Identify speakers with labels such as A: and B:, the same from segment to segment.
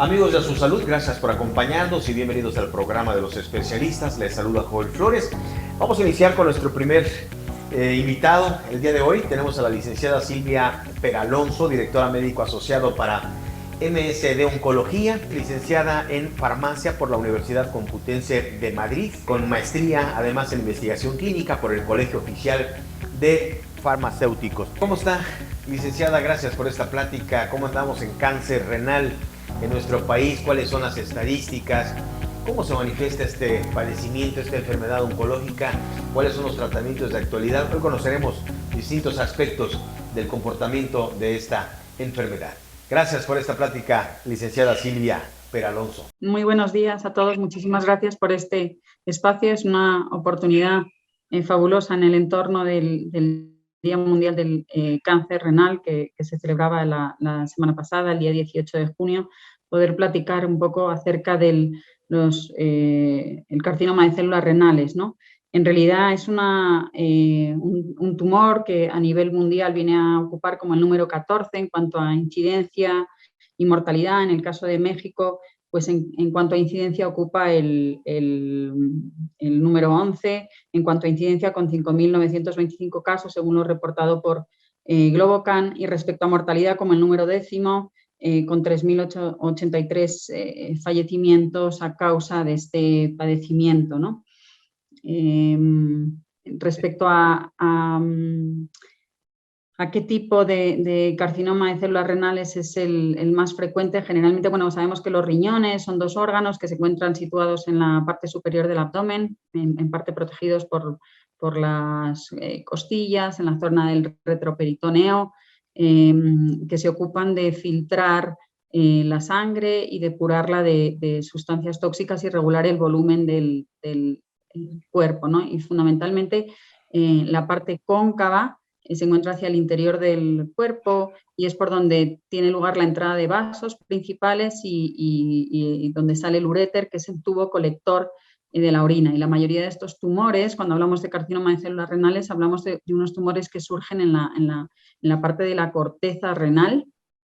A: Amigos de Su Salud, gracias por acompañarnos y bienvenidos al programa de los especialistas. Les saluda Joel Flores. Vamos a iniciar con nuestro primer invitado. El día de hoy tenemos a la licenciada Silvia Peralonso, directora médico asociado para MSD Oncología, licenciada en farmacia por la Universidad Complutense de Madrid, con maestría además en investigación clínica por el Colegio Oficial de Farmacéuticos. ¿Cómo está, licenciada? Gracias por esta plática. ¿Cómo andamos en cáncer renal en nuestro país? ¿Cuáles son las estadísticas? ¿Cómo se manifiesta este padecimiento, esta enfermedad oncológica? ¿Cuáles son los tratamientos de actualidad? Hoy conoceremos distintos aspectos del comportamiento de esta enfermedad. Gracias por esta plática, licenciada Silvia Peralonso.
B: Muy buenos días a todos. Muchísimas gracias por este espacio. Es una oportunidad fabulosa en el entorno del Día Mundial del Cáncer Renal que se celebraba la semana pasada, el día 18 de junio, poder platicar un poco acerca del el carcinoma de células renales, ¿no? En realidad es un tumor que a nivel mundial viene a ocupar como el número 14 en cuanto a incidencia y mortalidad. En el caso de México, pues en cuanto a incidencia ocupa el número 11, en cuanto a incidencia con 5.925 casos, según lo reportado por Globocan, y respecto a mortalidad como el número 10, con 3.083 fallecimientos a causa de este padecimiento, ¿no? Respecto a qué tipo de carcinoma de células renales es el más frecuente, generalmente, bueno, sabemos que los riñones son dos órganos que se encuentran situados en la parte superior del abdomen, en parte protegidos por las costillas, en la zona del retroperitoneo, que se ocupan de filtrar la sangre y depurarla de sustancias tóxicas y regular el volumen del cuerpo, ¿no? Y fundamentalmente la parte cóncava se encuentra hacia el interior del cuerpo y es por donde tiene lugar la entrada de vasos principales y donde sale el uréter, que es el tubo colector de la orina. Y la mayoría de estos tumores, cuando hablamos de carcinoma de células renales, hablamos de unos tumores que surgen en la parte de la corteza renal,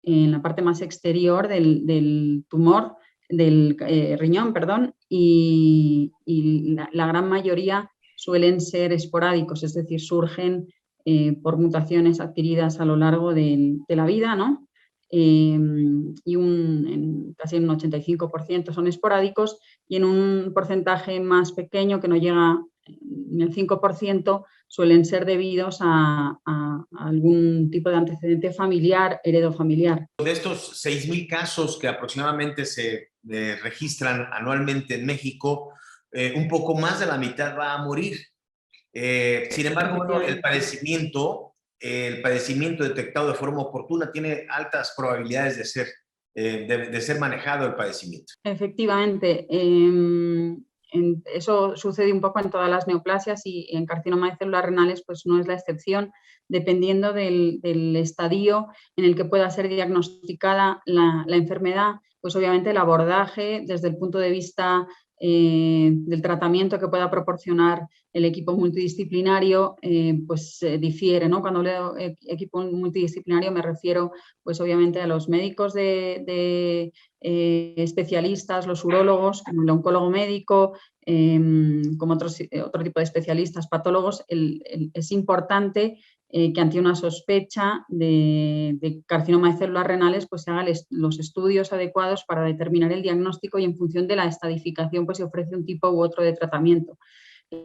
B: en la parte más exterior del tumor, del riñón, perdón, y la gran mayoría suelen ser esporádicos, es decir, surgen por mutaciones adquiridas a lo largo de la vida, ¿no? Y casi un 85% son esporádicos y en un porcentaje más pequeño, que no llega ni al 5%, suelen ser debidos a algún tipo de antecedente familiar, heredofamiliar.
A: De estos 6.000 casos que aproximadamente se registran anualmente en México, un poco más de la mitad va a morir. Sin embargo, bueno, el padecimiento detectado de forma oportuna tiene altas probabilidades de ser manejado el padecimiento.
B: Efectivamente, eso sucede un poco en todas las neoplasias y en carcinoma de células renales pues no es la excepción, dependiendo del estadio en el que pueda ser diagnosticada la enfermedad. Pues obviamente el abordaje desde el punto de vista del tratamiento que pueda proporcionar el equipo multidisciplinario difiere, ¿no? Cuando hablo de equipo multidisciplinario me refiero pues obviamente a los médicos de especialistas, los urólogos, como el oncólogo médico, como otro tipo de especialistas, patólogos. Es importante que ante una sospecha de carcinoma de células renales pues se hagan los estudios adecuados para determinar el diagnóstico y en función de la estadificación pues se ofrece un tipo u otro de tratamiento.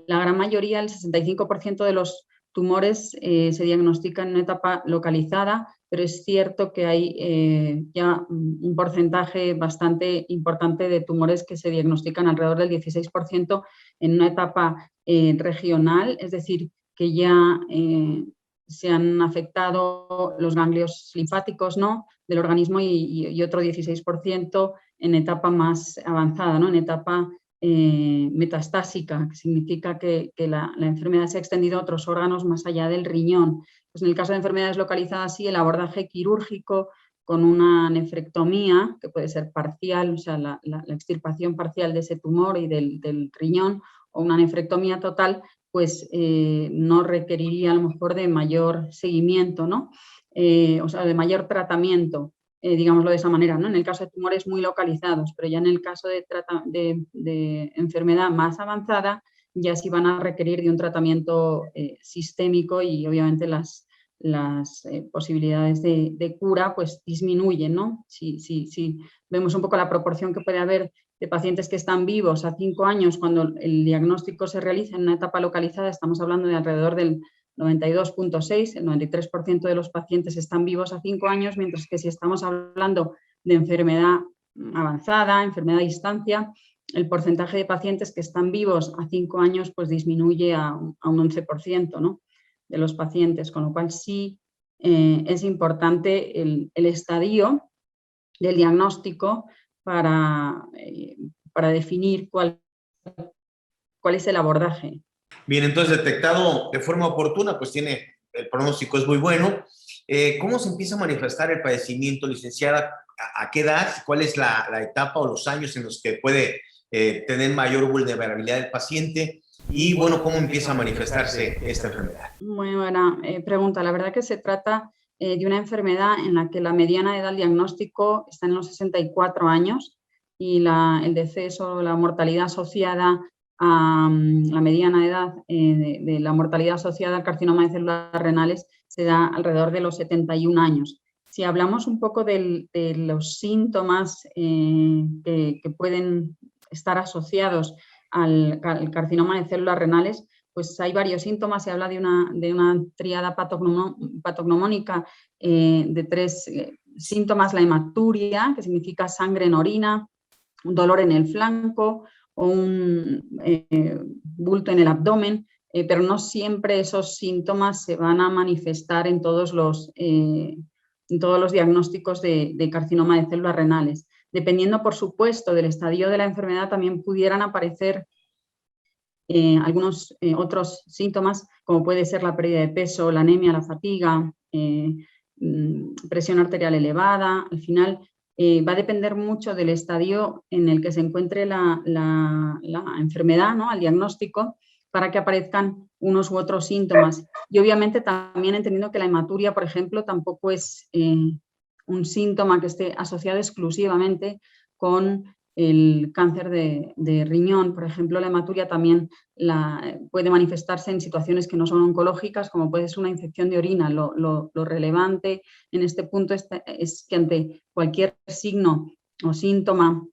B: La gran mayoría, el 65% de los tumores se diagnostican en una etapa localizada, pero es cierto que hay ya un porcentaje bastante importante de tumores que se diagnostican, alrededor del 16%, en una etapa regional, es decir, que ya se han afectado los ganglios linfáticos, ¿no?, del organismo y otro 16% en etapa más avanzada, ¿no?, en etapa metastásica, que significa que la enfermedad se ha extendido a otros órganos más allá del riñón. Pues en el caso de enfermedades localizadas, sí, el abordaje quirúrgico con una nefrectomía, que puede ser parcial, o sea, la extirpación parcial de ese tumor y del riñón, o una nefrectomía total, pues no requeriría a lo mejor de mayor seguimiento, ¿no? O sea, de mayor tratamiento. digámoslo de esa manera, ¿no? En el caso de tumores muy localizados, pero ya en el caso de enfermedad más avanzada, ya sí van a requerir de un tratamiento sistémico y obviamente las posibilidades de cura pues disminuyen, ¿no? Si vemos un poco la proporción que puede haber de pacientes que están vivos a 5 años cuando el diagnóstico se realiza en una etapa localizada, estamos hablando de alrededor del 92,6, el 93% de los pacientes están vivos a 5 años, mientras que si estamos hablando de enfermedad avanzada, enfermedad a distancia, el porcentaje de pacientes que están vivos a 5 años pues disminuye a un 11%, ¿no?, de los pacientes, con lo cual sí es importante el estadio del diagnóstico para definir cuál es el abordaje.
A: Bien, entonces detectado de forma oportuna, pues el pronóstico es muy bueno. ¿Cómo se empieza a manifestar el padecimiento, licenciada? ¿A qué edad? ¿Cuál es la etapa o los años en los que puede tener mayor vulnerabilidad el paciente? Y bueno, ¿cómo empieza a manifestarse esta enfermedad?
B: Muy buena pregunta. La verdad que se trata de una enfermedad en la que la mediana edad del diagnóstico está en los 64 años y el deceso, la mortalidad asociada a la mediana edad de la mortalidad asociada al carcinoma de células renales se da alrededor de los 71 años. Si hablamos un poco de los síntomas que pueden estar asociados al carcinoma de células renales, pues hay varios síntomas. Se habla de una tríada patognomónica de 3 síntomas: la hematuria, que significa sangre en orina, un dolor en el flanco o un bulto en el abdomen, pero no siempre esos síntomas se van a manifestar en todos los diagnósticos de carcinoma de células renales. Dependiendo, por supuesto, del estadio de la enfermedad, también pudieran aparecer algunos otros síntomas, como puede ser la pérdida de peso, la anemia, la fatiga, presión arterial elevada. Al final va a depender mucho del estadio en el que se encuentre la enfermedad, ¿no?, al diagnóstico, para que aparezcan unos u otros síntomas. Y obviamente también entendiendo que la hematuria, por ejemplo, tampoco es un síntoma que esté asociado exclusivamente con el cáncer de riñón. Por ejemplo, la hematuria también puede manifestarse en situaciones que no son oncológicas, como puede ser una infección de orina. Lo relevante en este punto es que ante cualquier signo o síntoma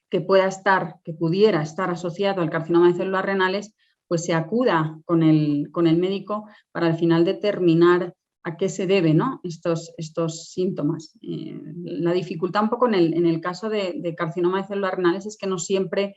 B: que pudiera estar asociado al carcinoma de células renales, pues se acuda con el médico para al final determinar a qué se debe, ¿no?, estos síntomas. La dificultad un poco en el caso de carcinoma de células renales es que no siempre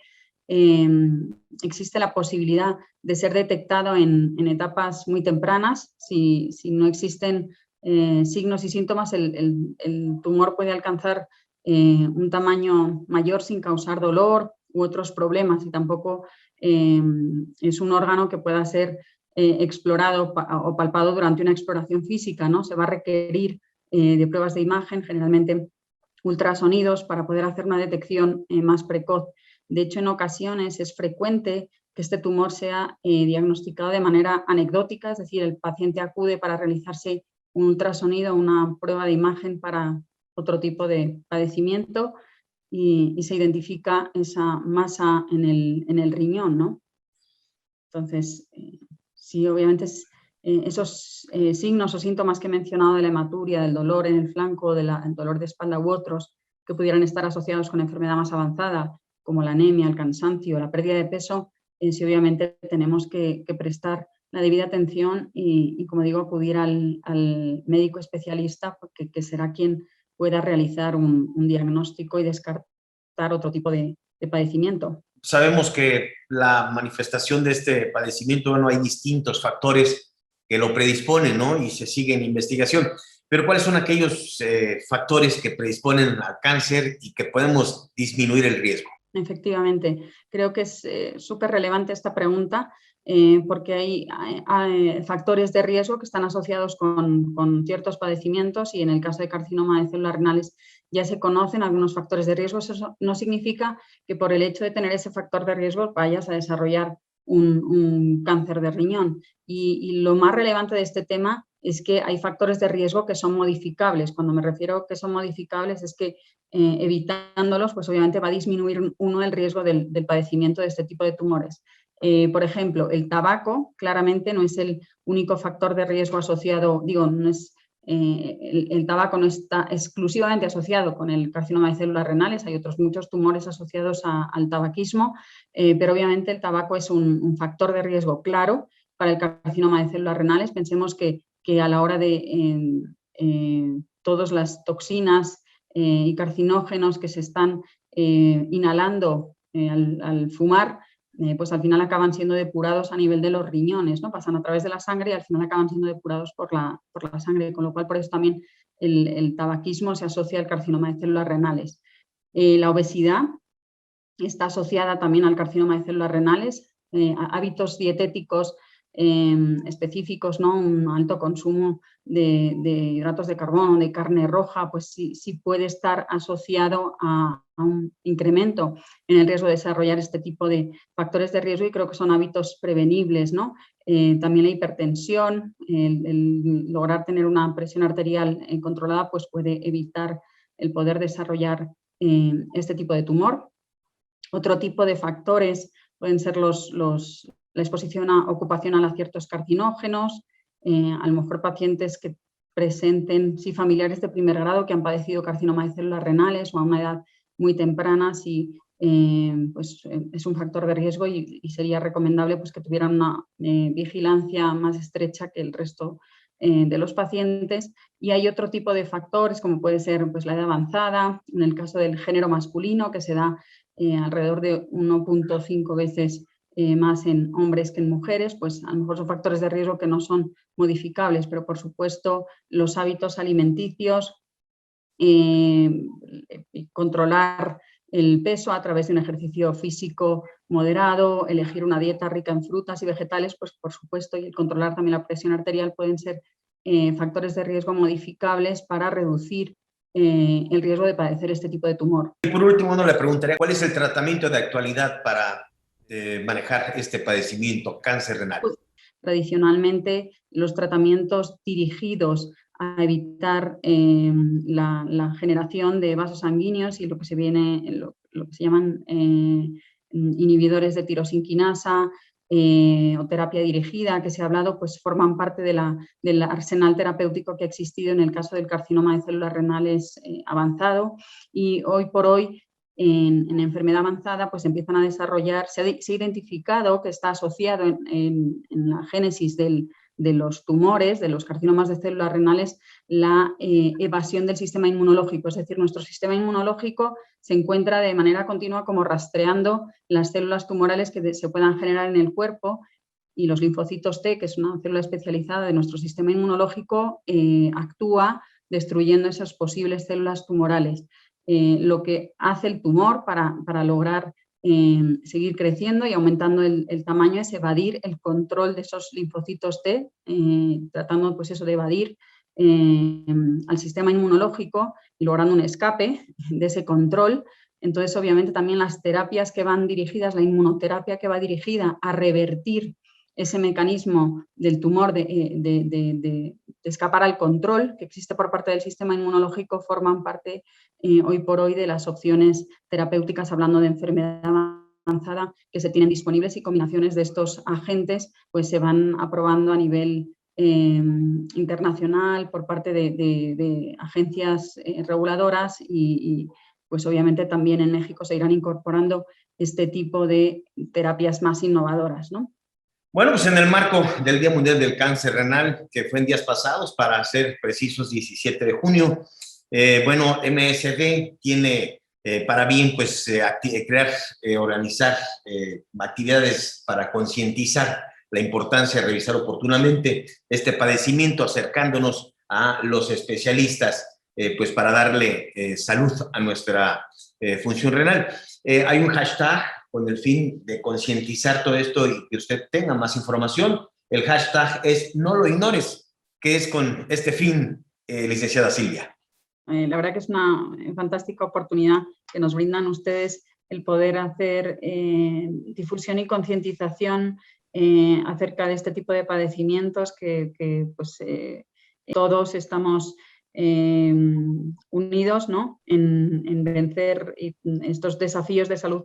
B: existe la posibilidad de ser detectado en etapas muy tempranas. Si no existen signos y síntomas, el tumor puede alcanzar un tamaño mayor sin causar dolor u otros problemas, y tampoco es un órgano que pueda ser explorado o palpado durante una exploración física, ¿no? Se va a requerir de pruebas de imagen, generalmente ultrasonidos, para poder hacer una detección más precoz. De hecho, en ocasiones es frecuente que este tumor sea diagnosticado de manera anecdótica, es decir, el paciente acude para realizarse un ultrasonido, una prueba de imagen para otro tipo de padecimiento, y se identifica esa masa en el riñón, ¿no? Entonces, sí, obviamente esos signos o síntomas que he mencionado de la hematuria, del dolor en el flanco, del dolor de espalda u otros que pudieran estar asociados con enfermedad más avanzada, como la anemia, el cansancio, la pérdida de peso, sí, obviamente tenemos que prestar la debida atención y, como digo, acudir al médico especialista, que será quien pueda realizar un diagnóstico y descartar otro tipo de padecimiento.
A: Sabemos que la manifestación de este padecimiento, bueno, hay distintos factores que lo predisponen, ¿no?, y se sigue en investigación. Pero ¿cuáles son aquellos factores que predisponen al cáncer y que podemos disminuir el riesgo?
B: Efectivamente, creo que es súper relevante esta pregunta, porque hay factores de riesgo que están asociados con ciertos padecimientos, y en el caso de carcinoma de células renales ya se conocen algunos factores de riesgo. Eso no significa que por el hecho de tener ese factor de riesgo vayas a desarrollar un cáncer de riñón. Y lo más relevante de este tema es que hay factores de riesgo que son modificables. Cuando me refiero a que son modificables es que evitándolos, pues obviamente va a disminuir uno el riesgo del padecimiento de este tipo de tumores. Por ejemplo, el tabaco claramente no es el único factor de riesgo asociado, no es, el tabaco no está exclusivamente asociado con el carcinoma de células renales, hay otros muchos tumores asociados al tabaquismo, pero obviamente el tabaco es un factor de riesgo claro para el carcinoma de células renales. Pensemos que a la hora de todas las toxinas y carcinógenos que se están inhalando al fumar, pues al final acaban siendo depurados a nivel de los riñones, ¿no? Pasan a través de la sangre y al final acaban siendo depurados por la sangre, con lo cual por eso también el tabaquismo se asocia al carcinoma de células renales. La obesidad está asociada también al carcinoma de células renales, hábitos dietéticos específicos, ¿no? Un alto consumo de hidratos de carbono, de carne roja, pues sí puede estar asociado a un incremento en el riesgo de desarrollar este tipo de factores de riesgo, y creo que son hábitos prevenibles, ¿no? También la hipertensión, el lograr tener una presión arterial controlada, pues puede evitar el poder desarrollar este tipo de tumor. Otro tipo de factores pueden ser la exposición ocupacional a ciertos carcinógenos, a lo mejor pacientes que presenten, sí, familiares de primer grado que han padecido carcinoma de células renales o a una edad muy temprana, sí, pues es un factor de riesgo y sería recomendable pues, que tuvieran una vigilancia más estrecha que el resto de los pacientes. Y hay otro tipo de factores como puede ser pues, la edad avanzada, en el caso del género masculino, que se da alrededor de 1,5 veces más en hombres que en mujeres, pues a lo mejor son factores de riesgo que no son modificables, pero por supuesto los hábitos alimenticios, controlar el peso a través de un ejercicio físico moderado, elegir una dieta rica en frutas y vegetales, pues por supuesto, y controlar también la presión arterial pueden ser factores de riesgo modificables para reducir el riesgo de padecer este tipo de tumor.
A: Y por último, uno le preguntaría, ¿cuál es el tratamiento de actualidad para manejar este padecimiento, cáncer renal?
B: Pues, tradicionalmente, los tratamientos dirigidos a evitar la generación de vasos sanguíneos y lo que se llaman inhibidores de tirosinquinasa o terapia dirigida, que se ha hablado, pues forman parte del arsenal terapéutico que ha existido en el caso del carcinoma de células renales avanzado, y hoy por hoy en enfermedad avanzada pues empiezan a desarrollar, se ha identificado que está asociado en la génesis de los tumores, de los carcinomas de células renales, la evasión del sistema inmunológico. Es decir, nuestro sistema inmunológico se encuentra de manera continua como rastreando las células tumorales que se puedan generar en el cuerpo, y los linfocitos T, que es una célula especializada de nuestro sistema inmunológico, actúa destruyendo esas posibles células tumorales. Lo que hace el tumor para lograr seguir creciendo y aumentando el tamaño es evadir el control de esos linfocitos T, tratando pues eso de evadir al sistema inmunológico y logrando un escape de ese control. Entonces, obviamente, también las terapias que van dirigidas, la inmunoterapia que va dirigida a revertir ese mecanismo del tumor de escapar al control que existe por parte del sistema inmunológico, forman parte hoy por hoy de las opciones terapéuticas, hablando de enfermedad avanzada, que se tienen disponibles, y combinaciones de estos agentes pues se van aprobando a nivel internacional por parte de agencias reguladoras y pues obviamente también en México se irán incorporando este tipo de terapias más innovadoras, ¿no?
A: Bueno, pues en el marco del Día Mundial del Cáncer Renal, que fue en días pasados, para ser precisos, 17 de junio, bueno, MSD tiene para bien pues crear, organizar actividades para concientizar la importancia de revisar oportunamente este padecimiento, acercándonos a los especialistas, pues para darle salud a nuestra función renal. Hay un hashtag con el fin de concientizar todo esto y que usted tenga más información. El hashtag es no lo ignores, que es con este fin, licenciada Silvia.
B: La verdad que es una fantástica oportunidad que nos brindan ustedes el poder hacer difusión y concientización acerca de este tipo de padecimientos que pues, todos estamos unidos, ¿no?, en vencer estos desafíos de salud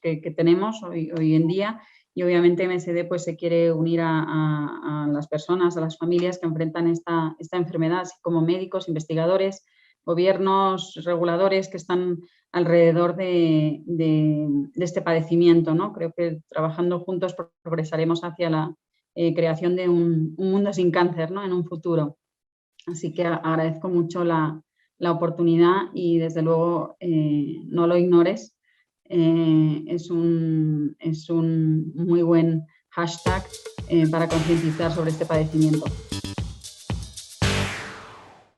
B: que tenemos hoy en día. Y obviamente MSD pues, se quiere unir a las personas, a las familias que enfrentan esta enfermedad, así como médicos, investigadores, gobiernos, reguladores que están alrededor de este padecimiento, ¿no? Creo que trabajando juntos progresaremos hacia la creación de un mundo sin cáncer, ¿no?, en un futuro. Así que agradezco mucho la oportunidad y desde luego no lo ignores. Es un muy buen hashtag para concientizar sobre este padecimiento.